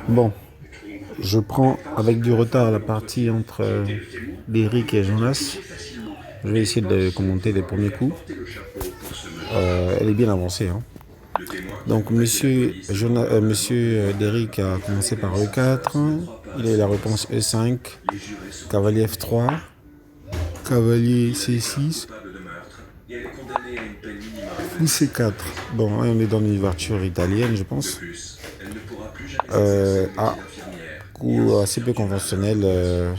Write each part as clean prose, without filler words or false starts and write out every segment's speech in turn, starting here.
Bon, je prends avec du retard la partie entre Derrick et Jonas. Je vais essayer de commenter les premiers coups. Elle est bien avancée, hein. Donc, monsieur Derrick a commencé par E4. Il a eu la réponse E5, cavalier F3, cavalier C6, fou C4. Bon, on est dans une ouverture italienne, je pense. Coup assez peu conventionnel de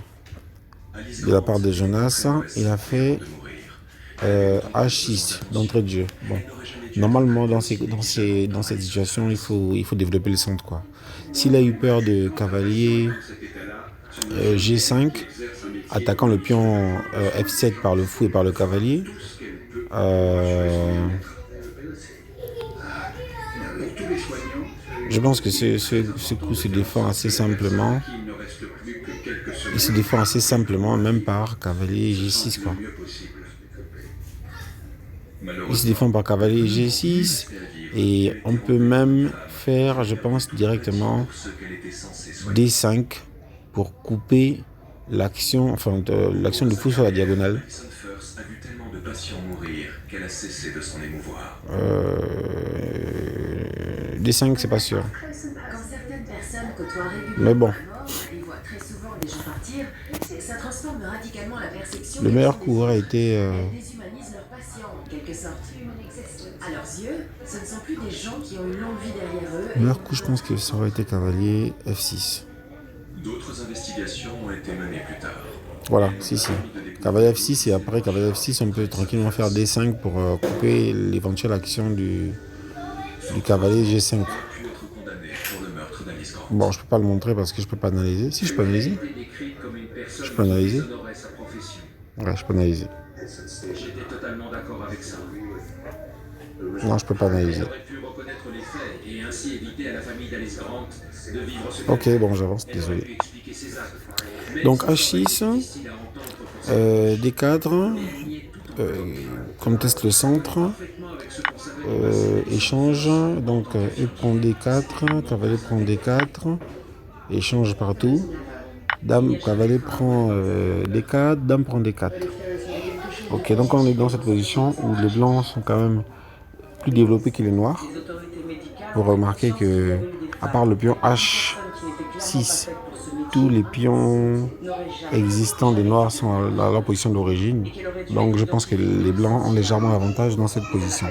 la part de Jonas. Il a fait H6 d'entrée de jeu. Bon, normalement dans cette situation, il faut développer le centre, quoi. S'il a eu peur de cavalier G5, attaquant le pion F7 par le fou et par le cavalier, je pense que ce coup se défend assez simplement. Il se défend assez simplement, même par cavalier G6, quoi. Il se défend par cavalier G6 et on peut même faire, je pense, directement D5 pour couper l'action, l'action du fou sur la diagonale. D5, c'est pas sûr. Mais bon. Le meilleur coup aurait été. Le meilleur coup, je pense que ça aurait été cavalier F6. D'autres investigations ont été menées plus tard. Voilà, si. Cavalier F6 et après cavalier F6, on peut tranquillement faire D5 pour couper l'éventuelle action du cavalier G5. Bon, je peux pas le montrer parce que je peux pas analyser. Si, je peux analyser. Je peux analyser. Ouais, je peux analyser. Non, je peux pas analyser. Ok, bon, j'avance, désolé. Donc H6, D4, conteste le centre, échange, donc E prend D4, cavalier prend D4, échange partout, dame, cavalier prend D4, dame prend D4. Ok, donc on est dans cette position où les blancs sont quand même plus développés que les noirs. Vous remarquez que, à part le pion H6, tous les pions existants des noirs sont à leur position d'origine. Donc je pense que les blancs ont légèrement avantage dans cette position.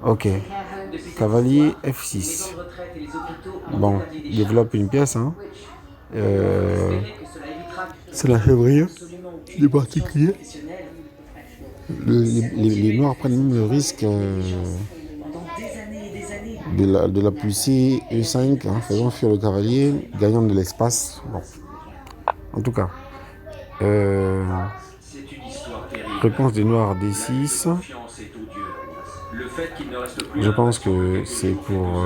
Ok. Cavalier F6. Bon, il développe une pièce, hein. C'est la février du particulier. Les noirs prennent même le risque de la pousser E5, hein, faisant fuir le cavalier, gagnant de l'espace. Bon. En tout cas, réponse des noirs D6. Je pense que c'est pour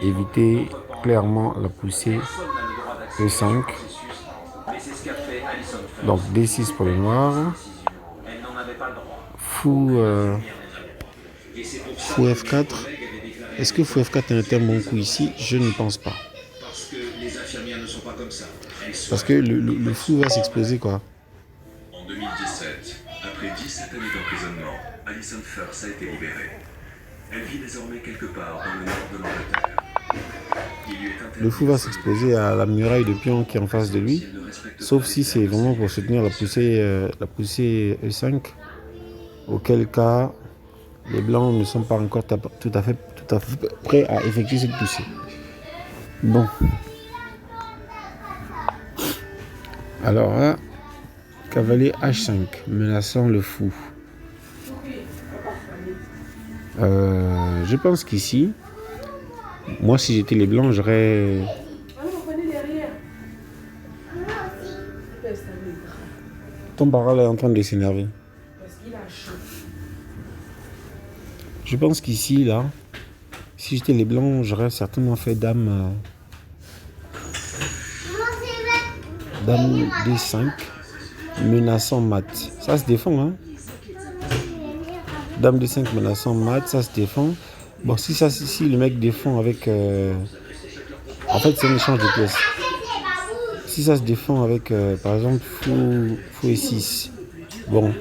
éviter clairement la poussée E5. Donc D6 pour les noirs. Fou F4. Est-ce que fou F4 est un bon coup ici? Je ne pense pas. Parce que le fou va s'exploser, quoi. En 2017, après 17 années d'emprisonnement, Alison Firth a été libérée. Elle vit désormais quelque part dans le nord de l'Angleterre. Le fou va s'exposer à la muraille de pions qui est en face de lui, sauf si c'est vraiment pour soutenir la poussée E5, auquel cas les blancs ne sont pas encore tout à fait prêts à effectuer cette poussée. Bon. Alors là, cavalier H5, menaçant le fou. Je pense qu'ici, moi si j'étais les blancs, j'aurais... Ton barrel est en train de s'énerver. Je pense qu'ici, là, si j'étais les blancs, j'aurais certainement fait dame... dame D5, menaçant mat. Ça se défend, hein. Dame D5 menaçant mat, ça se défend. Bon, si le mec défend avec... En fait, c'est un échange de pièces. Si ça se défend avec, par exemple, fou et 6. Bon,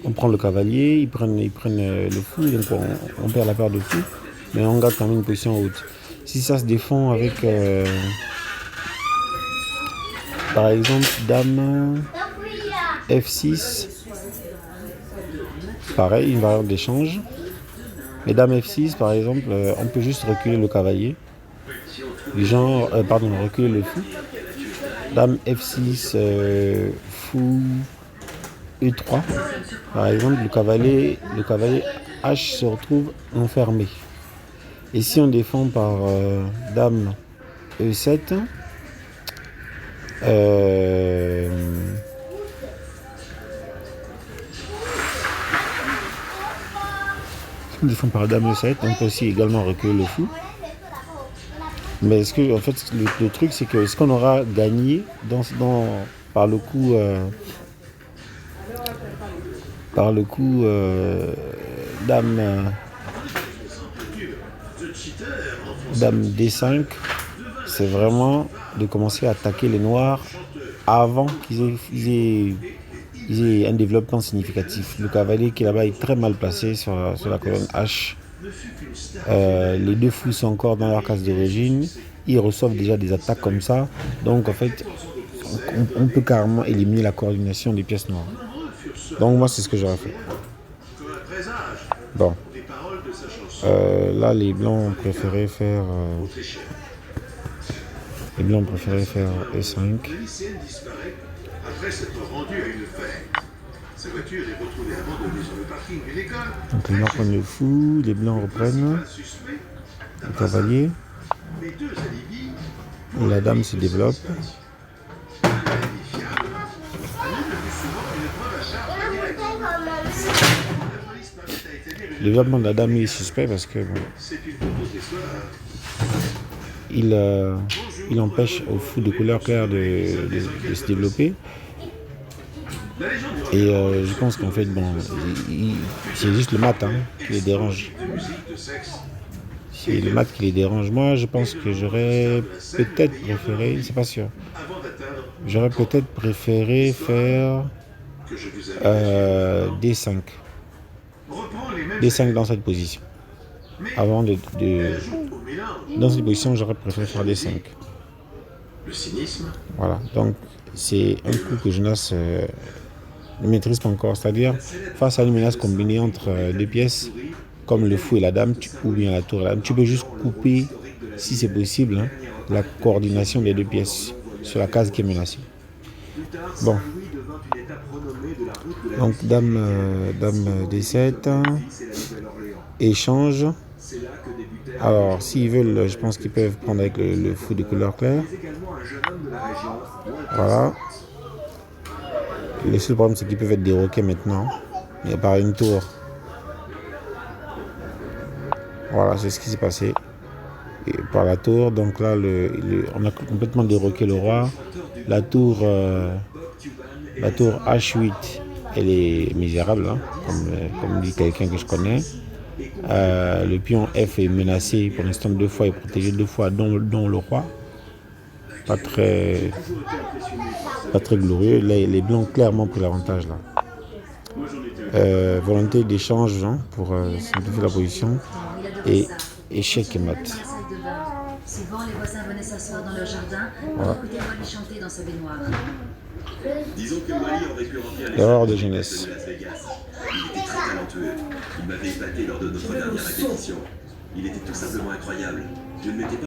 on prend le cavalier, ils prennent le fou, donc on perd la paire de fou, mais on garde quand même une position haute. Si ça se défend avec, par exemple, dame F6, pareil, une variante d'échange. Mais dame F6, par exemple, on peut juste reculer le cavalier. Reculer le fou. Dame F6, fou E3. Par exemple, le cavalier H se retrouve enfermé. Et si on défend par dame E7, si on défend par dame E7, on peut aussi également reculer le fou. Mais est-ce que, en fait, le truc, c'est que est-ce qu'on aura gagné par le coup, dame D5, c'est vraiment de commencer à attaquer les noirs avant qu'ils aient un développement significatif. Le cavalier qui est là-bas est très mal placé sur la colonne H. Les deux fous sont encore dans leur case d'origine. Ils reçoivent déjà des attaques comme ça. Donc en fait, on peut carrément éliminer la coordination des pièces noires. Donc moi, c'est ce que j'aurais fait. Bon. Là, les blancs ont préféré faire E5. Donc les noirs prennent le fou, les blancs reprennent le cavalier. Et la dame se développe. Le développement de la dame est suspect parce que bon, il empêche au fou de couleur claire de se développer. Et je pense qu'en fait, bon, c'est juste le mat qui les dérange. C'est le mat qui les dérange. Moi, je pense que j'aurais peut-être préféré, c'est pas sûr, j'aurais peut-être préféré faire D5. D5 dans cette position. Dans cette position, j'aurais préféré faire D5. Voilà, donc c'est un coup que Jonas ne maîtrise pas encore. C'est-à-dire, face à une menace combinée entre deux pièces, comme le fou et la dame, ou bien la tour et la dame, tu peux juste couper, si c'est possible, la coordination des deux pièces sur la case qui est menacée. Bon. Donc dame D7, échange. Alors s'ils veulent, je pense qu'ils peuvent prendre avec le fou de couleur claire. Voilà. Le seul problème, c'est qu'ils peuvent être déroqués maintenant. Mais par une tour. Voilà, c'est ce qui s'est passé. Et par la tour, donc là, on a complètement déroqué le roi. La tour H8, elle est misérable, comme dit quelqu'un que je connais. Le pion F est menacé pour l'instant 2 fois et protégé 2 fois, dont le roi. Pas très glorieux. Les blancs ont clairement pris l'avantage là. Volonté d'échange pour simplifier la position. Et échec et mat. Souvent, les voisins venaient s'asseoir dans leur jardin pour écouter Wally chanter dans sa baignoire. Disons que Wally aurait pu remplir les L'erreur de jeunesse. de Las Vegas. Il était très talentueux. Il m'avait épaté lors de notre dernière répétition. Il était tout simplement incroyable. Je ne m'étais pas